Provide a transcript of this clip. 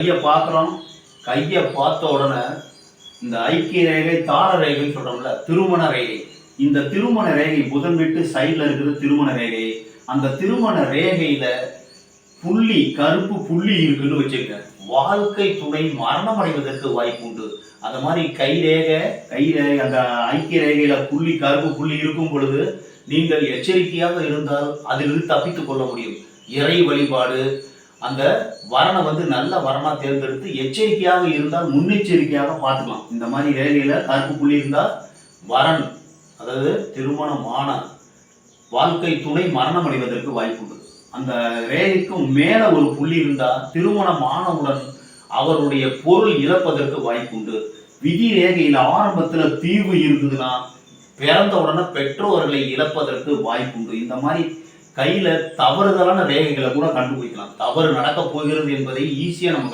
கையை பார்க்குறோம். கையை பார்த்த உடனே இந்த ஐக்கிய ரேகை, தார ரேகைன்னு சொல்றோம்ல, திருமண ரேகை. இந்த திருமண ரேகை புதன் விட்டு சைடில் இருக்கிறது திருமண ரேகை. அந்த திருமண ரேகையில புள்ளி, கருப்பு புள்ளி இருக்குன்னு வச்சுக்க, வாழ்க்கை துணை மரணம் அடைவதற்கு வாய்ப்பு உண்டு. அந்த மாதிரி கை ரேகை அந்த ஐக்கிய ரேகையில புள்ளி, கருப்பு புள்ளி இருக்கும் பொழுது நீங்கள் எச்சரிக்கையாக இருந்தால் அதிலிருந்து தப்பித்துக் கொள்ள முடியும். இறை வழிபாடு, அந்த வரனை நல்ல வரனா தேர்ந்தெடுத்து எச்சரிக்கையாக இருந்தால் முன்னெச்சரிக்கையாக பார்த்துக்கலாம். இந்த மாதிரி ரேகையில கருப்பு புள்ளி இருந்தால் வரன், அதாவது திருமணமான வாழ்க்கை துணை மரணம் அடைவதற்கு வாய்ப்பு உண்டு. அந்த ரேகைக்கும் மேல ஒரு புள்ளி இருந்தால் திருமணம் ஆனவுடன் அவருடைய பொருள் இழப்பதற்கு வாய்ப்பு உண்டு. விதி ரேகையில ஆரம்பத்துல தீவு இருந்ததுன்னா பிறந்த உடனே பெற்றோர்களை இழப்பதற்கு வாய்ப்பு உண்டு. இந்த மாதிரி கையில தவறுதலான ரேகைகளை கூட கண்டுபிடிக்கலாம். தவறு நடக்க போகிறது என்பதை ஈஸியா நம்ம